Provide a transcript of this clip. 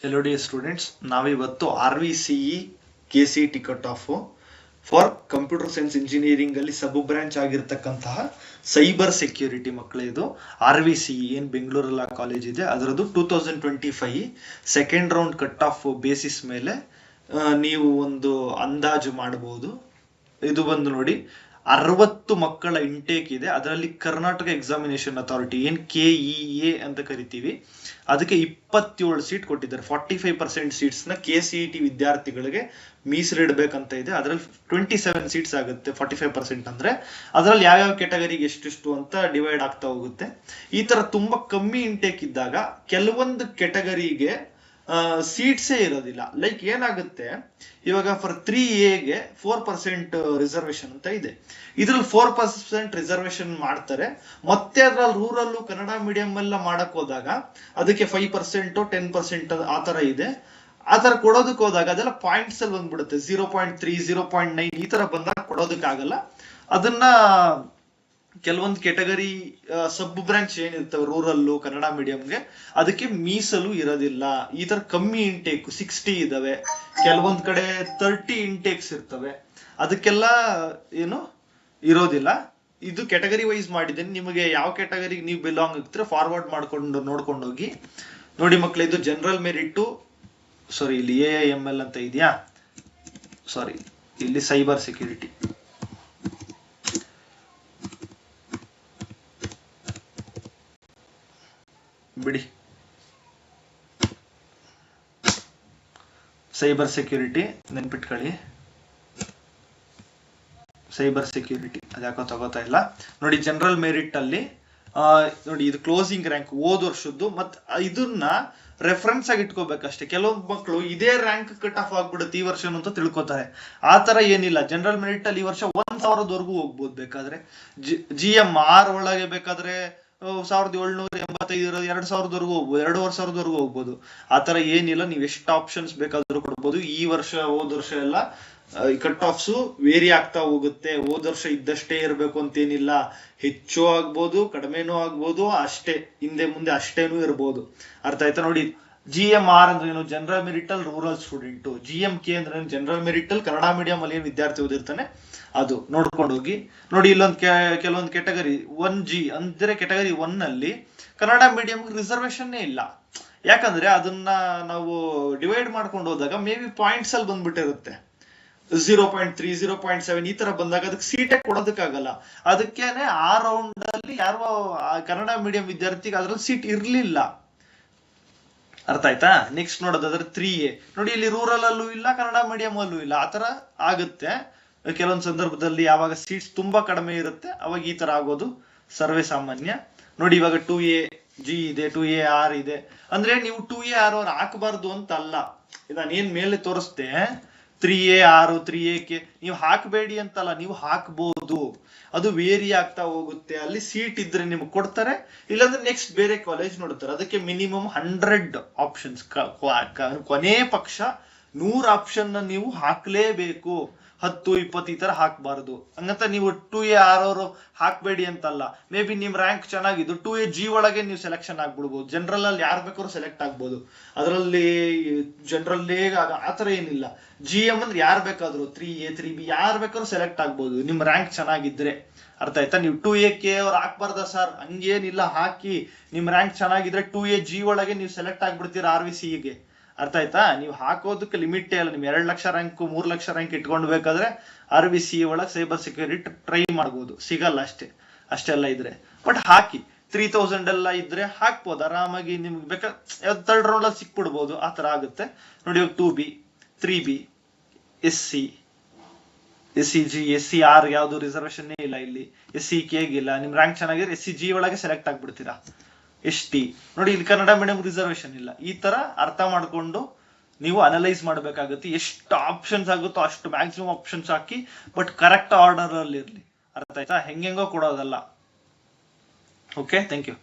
Hello dear students, ನಾವಿವತ್ತು RVCE KCET cut off for computer science engineering ಅಲ್ಲಿ ಸಬ್ branch ಆಗಿರ್ತಕ್ಕಂತಹ cyber security ಮಕ್ಕಳೇ. ಇದು RVCE ಏನ್ ಬೆಂಗಳೂರಲ್ಲ ಕಾಲೇಜ್ ಇದೆ ಅದರದ್ದು 2025 second round cut off basis ಮೇಲೆ ನೀವು ಒಂದು ಅಂದಾಜು ಮಾಡಬಹುದು. ಇದು ಬಂದು ನೋಡಿ 60 ಮಕ್ಕಳ ಇಂಟೇಕ್ ಇದೆ. ಅದರಲ್ಲಿ ಕರ್ನಾಟಕ ಎಕ್ಸಾಮಿನೇಷನ್ ಅಥಾರಿಟಿ ಏನ್ KEA ಅಂತ ಕರಿತೀವಿ ಅದಕ್ಕೆ 27 ಸೀಟ್ ಕೊಟ್ಟಿದ್ದಾರೆ. 45% ಸೀಟ್ಸ್ ನ KCET ವಿದ್ಯಾರ್ಥಿಗಳಿಗೆ ಮೀಸಲಿಡಬೇಕಂತ ಇದೆ. ಅದರಲ್ಲಿ 27 ಸೀಟ್ಸ್ ಆಗುತ್ತೆ. 45% ಅಂದ್ರೆ ಅದರಲ್ಲಿ ಯಾವ್ಯಾವ ಕೆಟಗರಿಗೆ ಎಷ್ಟೆಷ್ಟು ಅಂತ ಡಿವೈಡ್ ಆಗ್ತಾ ಹೋಗುತ್ತೆ. ಈ ತರ ತುಂಬಾ ಕಮ್ಮಿ ಇಂಟೇಕ್ ಇದ್ದಾಗ ಕೆಲವೊಂದು ಕೆಟಗರಿಗೆ ಸೀಟ್ಸೇ ಇರೋದಿಲ್ಲ. ಲೈಕ್ ಏನಾಗುತ್ತೆ, ಇವಾಗ ಫಾರ್ 3A 4% ರಿಸರ್ವೇಶನ್ ಅಂತ ಇದೆ. ಇದ್ರಲ್ಲಿ 4% ರಿಸರ್ವೇಶನ್ ಮಾಡ್ತಾರೆ. ಮತ್ತೆ ಅದ್ರಲ್ಲಿ ರೂರಲ್ ಕನ್ನಡ ಮೀಡಿಯಂ ಎಲ್ಲ ಮಾಡಕ್ ಹೋದಾಗ ಅದಕ್ಕೆ 5% 10% ಆ ತರ ಇದೆ. ಆ ತರ ಕೊಡೋದಕ್ಕೆ ಹೋದಾಗ ಅದೆಲ್ಲ ಪಾಯಿಂಟ್ಸ್ ಅಲ್ಲಿ ಬಂದ್ಬಿಡುತ್ತೆ. 0.3 0.9 ಈ ತರ ಬಂದಾಗ ಕೊಡೋದಕ್ಕಾಗಲ್ಲ. ಅದನ್ನ ಕೆಲವೊಂದು ಕೆಟಗರಿ ಸಬ್ ಬ್ರಾಂಚ್ ಏನಿರ್ತವೆ ರೂರಲ್ ಕನ್ನಡ ಮೀಡಿಯಂಗೆ ಅದಕ್ಕೆ ಮೀಸಲು ಇರೋದಿಲ್ಲ. ಈ ತರ ಕಮ್ಮಿ ಇಂಟೇಕ್ 60 ಇದಾವೆ, ಕೆಲವೊಂದ್ ಕಡೆ 30 ಇಂಟೇಕ್ಸ್ ಇರ್ತವೆ, ಅದಕ್ಕೆಲ್ಲ ಏನು ಇರೋದಿಲ್ಲ. ಇದು ಕೆಟಗರಿ ವೈಸ್ ಮಾಡಿದ್ದೇನೆ. ನಿಮಗೆ ಯಾವ ಕೆಟಗರಿಗೆ ನೀವು ಬಿಲಾಂಗ್ ಆಗ್ತೀರಾ ಫಾರ್ವರ್ಡ್ ಮಾಡ್ಕೊಂಡು ನೋಡ್ಕೊಂಡು ಹೋಗಿ. ನೋಡಿ ಮಕ್ಕಳೇ, ಇದು ಜನರಲ್ ಮೆರಿಟ್, ಸಾರಿ ಇಲ್ಲಿ AIML ಅಂತ ಇದೆಯಾ, ಸಾರಿ ಇಲ್ಲಿ ಸೈಬರ್ ಸೆಕ್ಯೂರಿಟಿ. ಬಿಡಿ, ಸೈಬರ್ ಸೆಕ್ಯೂರಿಟಿ ನೆನ್ಪಿಟ್ಕೊಳ್ಳಿ. ಸೈಬರ್ ಸೆಕ್ಯೂರಿಟಿ ಅದ್ಯಾಕೋ ತಗೋತಾ ಇಲ್ಲ. ನೋಡಿ ಜನರಲ್ ಮೆರಿಟ್ ಅಲ್ಲಿ ನೋಡಿ ಇದು ಕ್ಲೋಸಿಂಗ್ ರ್ಯಾಂಕ್ ಹೋದ ವರ್ಷದ್ದು, ಮತ್ ಇದನ್ನ ರೆಫರೆನ್ಸ್ ಆಗಿ ಇಟ್ಕೋಬೇಕಷ್ಟೇ. ಕೆಲವೊಂದು ಮಕ್ಕಳು ಇದೇ ರ್ಯಾಂಕ್ ಕಟ್ ಆಫ್ ಆಗ್ಬಿಡುತ್ತೆ ಈ ವರ್ಷ ಅಂತ ತಿಳ್ಕೊತಾರೆ. ಆ ತರ ಏನಿಲ್ಲ. ಜನರಲ್ ಮೆರಿಟ್ ಅಲ್ಲಿ ಈ ವರ್ಷ 1000ವರೆಗೂ ಹೋಗ್ಬೋದು. ಬೇಕಾದ್ರೆ GMR ಒಳಗೆ ಬೇಕಾದ್ರೆ 1785 ಇರೋದು 2000ವರೆಗೂ ಹೋಗ್ಬೋದು, 2500ವರೆಗೂ ಹೋಗ್ಬೋದು. ಆತರ ಏನಿಲ್ಲ, ನೀವ್ ಎಷ್ಟು ಆಪ್ಷನ್ಸ್ ಬೇಕಾದ್ರೂ ಕೊಡ್ಬೋದು. ಈ ವರ್ಷ ಹೋದ ವರ್ಷ ಎಲ್ಲ ಕಟ್ ಆಫ್ಸ್ ವೇರಿ ಆಗ್ತಾ ಹೋಗುತ್ತೆ. ಹೋದ ವರ್ಷ ಇದ್ದಷ್ಟೇ ಇರ್ಬೇಕು ಅಂತೇನಿಲ್ಲ, ಹೆಚ್ಚು ಆಗ್ಬೋದು ಕಡಿಮೆನೂ ಆಗ್ಬೋದು, ಅಷ್ಟೇ ಹಿಂದೆ ಮುಂದೆ ಅಷ್ಟೇನೂ ಇರ್ಬೋದು. ಅರ್ಥ ಆಯ್ತಾ? ನೋಡಿ GMR ಅಂದ್ರೆ ಏನು, general marital rural student. GMK ಅಂದ್ರೆ ಜನರಲ್ ಮೆರಿಟಲ್ ಕನ್ನಡ ಮೀಡಿಯಂ ಅಲ್ಲಿ ಏನ್ ವಿದ್ಯಾರ್ಥಿ ಓದಿರ್ತಾನೆ ಅದು ನೋಡ್ಕೊಂಡು ಹೋಗಿ. ನೋಡಿ ಇಲ್ಲೊಂದು ಕೆಲವೊಂದು ಕೆಟಗರಿ 1G ಅಂದ್ರೆ ಕೆಟಗರಿ 1 ಅಲ್ಲಿ ಕನ್ನಡ ಮೀಡಿಯಂ ರಿಸರ್ವೇಶನ್ನೇ ಇಲ್ಲ. ಯಾಕಂದ್ರೆ ಅದನ್ನ ನಾವು ಡಿವೈಡ್ ಮಾಡ್ಕೊಂಡು ಹೋದಾಗ ಮೇ ಬಿ ಪಾಯಿಂಟ್ಸ್ ಅಲ್ಲಿ ಬಂದ್ಬಿಟ್ಟಿರುತ್ತೆ. 0.3 0.7 ಈ ತರ ಬಂದಾಗ ಅದಕ್ಕೆ ಸೀಟೇ ಕೊಡೋದಕ್ಕಾಗಲ್ಲ. ಅದಕ್ಕೇನೆ ಆ ರೌಂಡ್ ಅಲ್ಲಿ ಯಾರೋ ಕನ್ನಡ ಮೀಡಿಯಂ ವಿದ್ಯಾರ್ಥಿಗೆ ಅದ್ರಲ್ಲಿ ಸೀಟ್ ಇರ್ಲಿಲ್ಲ. ಅರ್ಥ ಆಯ್ತಾ? ನೆಕ್ಸ್ಟ್ ನೋಡೋದಾದ್ರೆ 3A ನೋಡಿ, ಇಲ್ಲಿ ರೂರಲ್ ಅಲ್ಲೂ ಇಲ್ಲ ಕನ್ನಡ ಮೀಡಿಯಂ ಅಲ್ಲೂ ಇಲ್ಲ. ಆತರ ಆಗುತ್ತೆ ಕೆಲವೊಂದು ಸಂದರ್ಭದಲ್ಲಿ. ಯಾವಾಗ ಸೀಟ್ಸ್ ತುಂಬಾ ಕಡಿಮೆ ಇರುತ್ತೆ ಅವಾಗ ಈ ತರ ಆಗೋದು ಸರ್ವೇ ಸಾಮಾನ್ಯ. ನೋಡಿ ಇವಾಗ 2AG ಇದೆ, 2AR ಇದೆ. ಅಂದ್ರೆ ನೀವು 2AR ಹಾಕಬಾರ್ದು ಅಂತ ಅಲ್ಲ, ನಾನು ಏನ್ ಮೇಲೆ ತೋರಿಸ್ದೆ 3AR 3AK ನೀವು ಹಾಕಬೇಡಿ ಅಂತಲ್ಲ, ನೀವು ಹಾಕ್ಬೋದು. ಅದು ವೇರಿ ಆಗ್ತಾ ಹೋಗುತ್ತೆ. ಅಲ್ಲಿ ಸೀಟ್ ಇದ್ರೆ ನಿಮ್ಗೆ ಕೊಡ್ತಾರೆ, ಇಲ್ಲಾಂದ್ರೆ ನೆಕ್ಸ್ಟ್ ಬೇರೆ ಕಾಲೇಜ್ ನೋಡ್ತಾರೆ. ಅದಕ್ಕೆ ಮಿನಿಮಮ್ 100 ಆಪ್ಷನ್ಸ್, ಕೊನೆ ಪಕ್ಷ 100 ಆಪ್ಷನ್ ನೀವು ಹಾಕ್ಲೇಬೇಕು. 10 20 ಈ ತರ ಹಾಕ್ಬಾರ್ದು. ಹಂಗಂತ ನೀವು 2AR ಅವರು ಹಾಕ್ಬೇಡಿ ಅಂತಲ್ಲ. ಮೇ ಬಿ ನಿಮ್ ರ್ಯಾಂಕ್ ಚೆನ್ನಾಗಿದ್ದು 2AG ಒಳಗೆ ನೀವು ಸೆಲೆಕ್ಷನ್ ಆಗ್ಬಿಡ್ಬೋದು. ಜನರಲ್ ಅಲ್ಲಿ ಯಾರು ಬೇಕಾದ್ರೂ ಸೆಲೆಕ್ಟ್ ಆಗ್ಬೋದು. ಅದರಲ್ಲಿ ಜನರಲ್ ಆತರ ಏನಿಲ್ಲ. GM ಅಂದ್ರೆ ಯಾರು ಬೇಕಾದ್ರು 3A 3B ಯಾರು ಬೇಕಾದ್ರೂ ಸೆಲೆಕ್ಟ್ ಆಗ್ಬೋದು ನಿಮ್ ರ್ಯಾಂಕ್ ಚೆನ್ನಾಗಿದ್ರೆ. ಅರ್ಥ ಆಯ್ತಾ? ನೀವು 2AK ಅವ್ರು ಹಾಕ್ಬಾರ್ದ ಸರ್, ಹಂಗೇನಿಲ್ಲ, ಹಾಕಿ. ನಿಮ್ ರ್ಯಾಂಕ್ ಚೆನ್ನಾಗಿದ್ರೆ 2AG ಒಳಗೆ ನೀವು ಸೆಲೆಕ್ಟ್ ಆಗ್ಬಿಡ್ತೀರಾ RVCE. ಅರ್ಥ ಆಯ್ತಾ? ನೀವು ಹಾಕೋದಕ್ಕೆ ಲಿಮಿಟೇ ಇಲ್ಲ. ನಿಮ್ 2 ಲಕ್ಷ ರ್ಯಾಂಕ್ 3 ಲಕ್ಷ ರ್ಯಾಂಕ್ ಇಟ್ಕೊಂಡು ಬೇಕಾದ್ರೆ RVCE ಒಳಗೆ ಸೈಬರ್ ಸೆಕ್ಯೂರಿಟಿ ಟ್ರೈ ಮಾಡ್ಬೋದು. ಸಿಗಲ್ಲ ಅಷ್ಟೆಲ್ಲ ಇದ್ರೆ. ಬಟ್ ಹಾಕಿ 3000 ಎಲ್ಲ ಇದ್ರೆ ಹಾಕ್ಬೋದು ಆರಾಮಾಗಿ. ನಿಮ್ಗೆ ಬೇಕಾ ಥರ್ಡ್ ರೌಂಡ್ ಅಲ್ಲಿ ಸಿಕ್ಬಿಡ್ಬೋದು. ಆ ತರ ಆಗುತ್ತೆ. ನೋಡಿ ಇವಾಗ 2B 3B SC SCG SCR ಯಾವ್ದು ರಿಸರ್ವೇಶನ್ ಇಲ್ಲ ಇಲ್ಲಿ. SCK ಇಲ್ಲ. ನಿಮ್ ರ್ಯಾಂಕ್ ಚೆನ್ನಾಗಿದ್ರೆ SCG ಒಳಗೆ ಸೆಲೆಕ್ಟ್ ಆಗ್ಬಿಡ್ತೀರಾ. ST ನೋಡಿ ಇಲ್ಲಿ ಕನ್ನಡ ಮೀಡಿಯಂ ರಿಸರ್ವೇಶನ್ ಇಲ್ಲ. ಈ ತರ ಅರ್ಥ ಮಾಡ್ಕೊಂಡು ನೀವು ಅನಲೈಸ್ ಮಾಡ್ಬೇಕಾಗುತ್ತೆ. ಎಷ್ಟು ಆಪ್ಷನ್ಸ್ ಆಗುತ್ತೋ ಅಷ್ಟು ಮ್ಯಾಕ್ಸಿಮಮ್ ಆಪ್ಷನ್ಸ್ ಹಾಕಿ, ಬಟ್ ಕರೆಕ್ಟ್ ಆರ್ಡರ್ ಅಲ್ಲಿ ಇರ್ಲಿ. ಅರ್ಥ ಆಯ್ತಾ? ಹೆಂಗೆಂಗೋ ಕೊಡೋದಲ್ಲ. Okay, thank you.